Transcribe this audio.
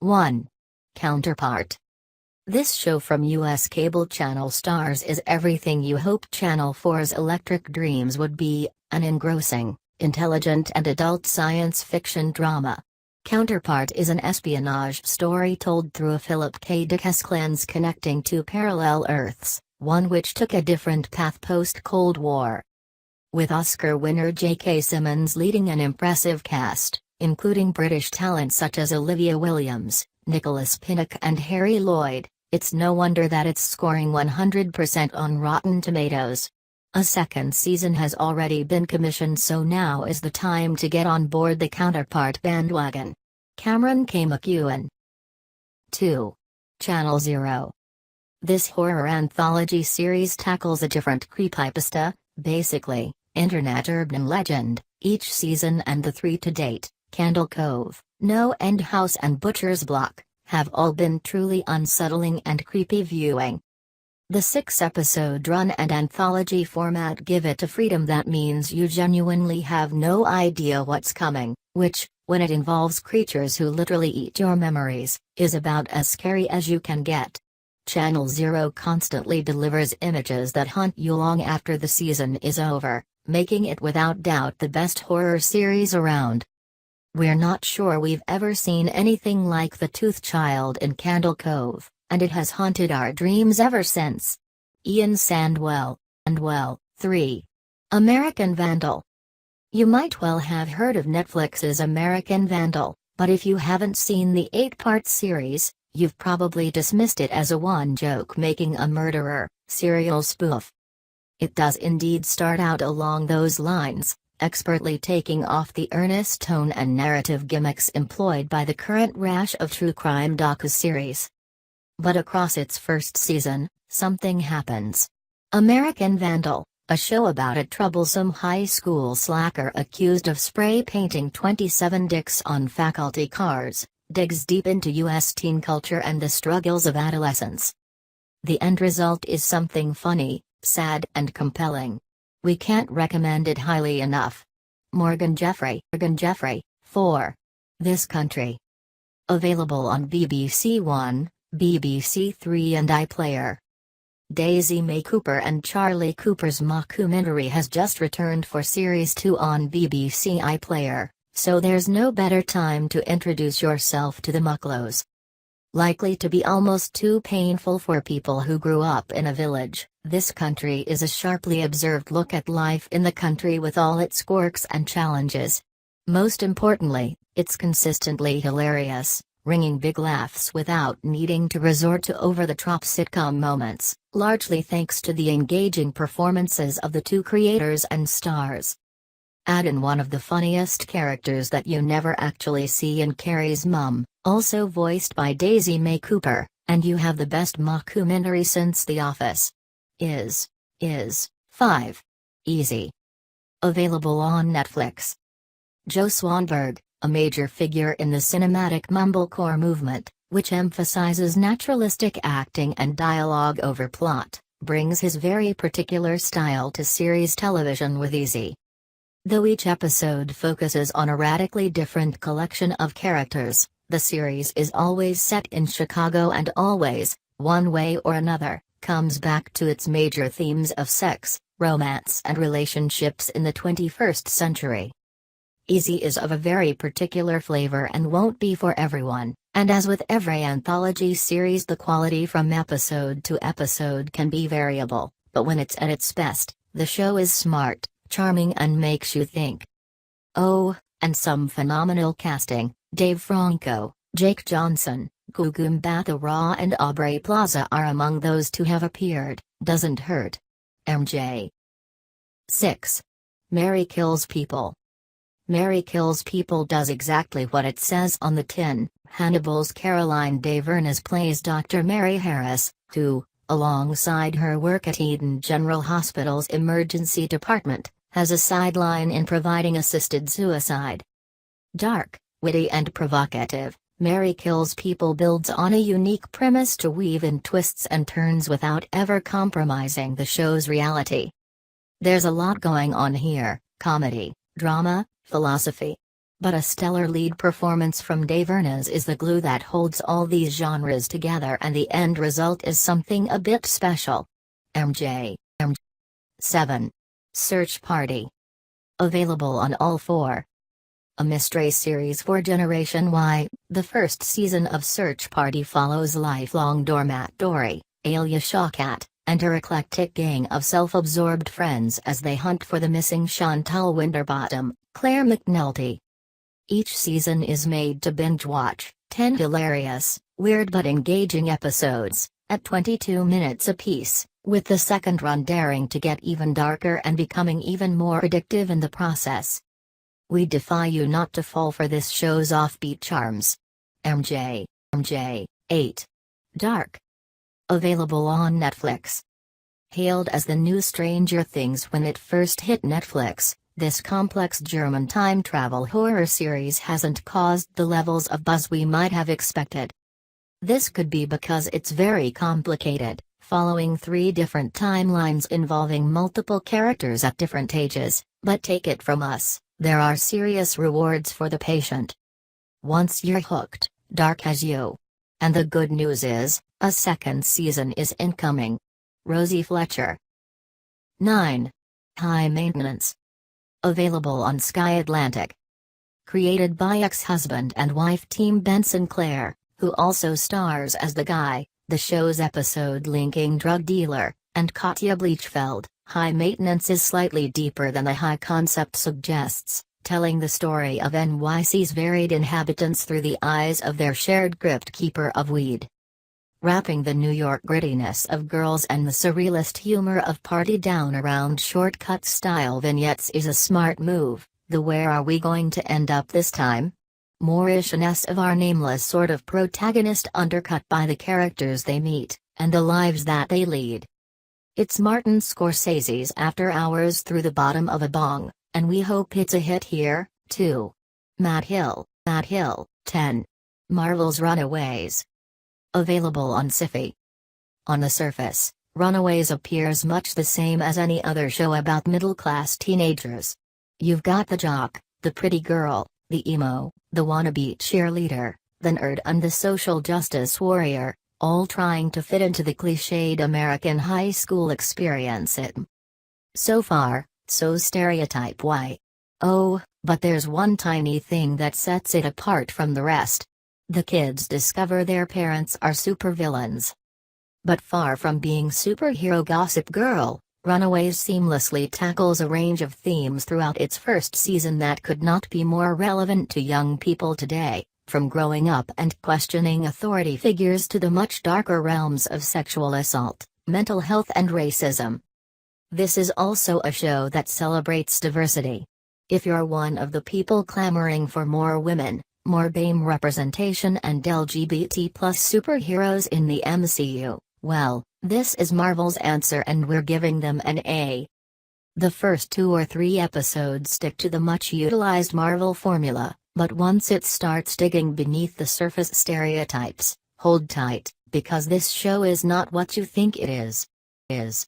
1. Counterpart. This show from U.S. cable channel Starz is everything you hoped Channel 4's Electric Dreams would be, an engrossing, intelligent and adult science fiction drama. Counterpart is an espionage story told through a Philip K. Dick lens connecting two parallel Earths, one which took a different path post-Cold War. With Oscar winner J.K. Simmons leading an impressive cast, including British talent such as Olivia Williams, Nicholas Pinnock and Harry Lloyd, it's no wonder that it's scoring 100% on Rotten Tomatoes. A second season has already been commissioned, so now is the time to get on board the Counterpart bandwagon. Cameron K. McEwen. 2. Channel Zero. This horror anthology series tackles a different creepypasta, basically, internet urban legend, each season, and the three to date, Candle Cove, No End House and Butcher's Block, have all been truly unsettling and creepy viewing. The 6-episode run and anthology format give it a freedom that means you genuinely have no idea what's coming, which, when it involves creatures who literally eat your memories, is about as scary as you can get. Channel Zero constantly delivers images that haunt you long after the season is over, making it without doubt the best horror series around. We're not sure we've ever seen anything like the Tooth Child in Candle Cove, and it has haunted our dreams ever since. Ian Sandwell. 3. American Vandal. You might well have heard of Netflix's American Vandal, but if you haven't seen the 8-part series, you've probably dismissed it as a one-joke making a murderer serial spoof. It does indeed start out along those lines, expertly taking off the earnest tone and narrative gimmicks employed by the current rash of true crime docu-series. But across its first season, something happens. American Vandal, a show about a troublesome high school slacker accused of spray painting 27 dicks on faculty cars, digs deep into U.S. teen culture and the struggles of adolescence. The end result is something funny, sad and compelling. We can't recommend it highly enough. Morgan Jeffrey. 4. This Country. Available on BBC One, BBC Three and iPlayer. Daisy May Cooper and Charlie Cooper's mockumentary has just returned for Series 2 on BBC iPlayer, so there's no better time to introduce yourself to the Mucklows. Likely to be almost too painful for people who grew up in a village, This Country is a sharply observed look at life in the country with all its quirks and challenges. Most importantly, it's consistently hilarious, ringing big laughs without needing to resort to over-the-top sitcom moments, largely thanks to the engaging performances of the two creators and stars. Add in one of the funniest characters that you never actually see in Carrie's mum, also voiced by Daisy May Cooper, and you have the best mockumentary since The Office. Is 5. Easy. Available on Netflix. Joe Swanberg, a major figure in the cinematic mumblecore movement, which emphasizes naturalistic acting and dialogue over plot, brings his very particular style to series television with Easy. Though each episode focuses on a radically different collection of characters, the series is always set in Chicago and always, one way or another, comes back to its major themes of sex, romance and relationships in the 21st century. Easy is of a very particular flavor and won't be for everyone, and as with every anthology series, the quality from episode to episode can be variable, but when it's at its best, the show is smart, charming and makes you think. Oh, and some phenomenal casting. Dave Franco, Jake Johnson, Gugu Mbatha-Raw and Aubrey Plaza are among those to have appeared. Doesn't hurt. MJ. 6. Mary Kills People. Mary Kills People does exactly what it says on the tin. Hannibal's Caroline Davernaz plays Dr. Mary Harris, who, alongside her work at Eden General Hospital's emergency department, has a sideline in providing assisted suicide. Dark, witty and provocative, Mary Kills People builds on a unique premise to weave in twists and turns without ever compromising the show's reality. There's a lot going on here: comedy, drama, philosophy. But a stellar lead performance from Dave Arnaz is the glue that holds all these genres together, and the end result is something a bit special. MJ. 7. Search Party. Available on all 4. A mystery series for Generation Y, the first season of Search Party follows lifelong doormat Dory, Alia Shawkat, and her eclectic gang of self-absorbed friends as they hunt for the missing Chantal Winterbottom, Claire McNulty. Each season is made to binge-watch, 10 hilarious, weird but engaging episodes, at 22 minutes apiece, with the second run daring to get even darker and becoming even more addictive in the process. We defy you not to fall for this show's offbeat charms. MJ. 8. Dark. Available on Netflix. Hailed as the new Stranger Things when it first hit Netflix, this complex German time travel horror series hasn't caused the levels of buzz we might have expected. This could be because it's very complicated, following 3 different timelines involving multiple characters at different ages, but take it from us, there are serious rewards for the patient. Once you're hooked, Dark has you. And the good news is, a second season is incoming. Rosie Fletcher. 9. High Maintenance. Available on Sky Atlantic. Created by ex-husband and wife team Benson Clare, who also stars as the guy, the show's episode linking drug dealer, and Katja Blichfeld, High Maintenance is slightly deeper than the high concept suggests, telling the story of NYC's varied inhabitants through the eyes of their shared crypt keeper of weed. Wrapping the New York grittiness of girls and the surrealist humor of party down around shortcut-style vignettes is a smart move. The where are we going to end up this time? Moorishness of our nameless sort of protagonist undercut by the characters they meet, and the lives that they lead. It's Martin Scorsese's After Hours through the bottom of a bong, and we hope it's a hit here, too. Matt Hill, 10. Marvel's Runaways. Available on Syfy. On the surface, Runaways appears much the same as any other show about middle-class teenagers. You've got the jock, the pretty girl, the emo, the wannabe cheerleader, the nerd and the social justice warrior, all trying to fit into the cliched American high school experience. So far, so stereotype why. Oh, but there's one tiny thing that sets it apart from the rest. The kids discover their parents are supervillains. But far from being superhero Gossip Girl, Runaways seamlessly tackles a range of themes throughout its first season that could not be more relevant to young people today, from growing up and questioning authority figures to the much darker realms of sexual assault, mental health and racism. This is also a show that celebrates diversity. If you're one of the people clamoring for more women, more BAME representation and LGBT+ superheroes in the MCU, well, this is Marvel's answer and we're giving them an A. The first 2 or 3 episodes stick to the much-utilized Marvel formula, but once it starts digging beneath the surface stereotypes, hold tight, because this show is not what you think it is.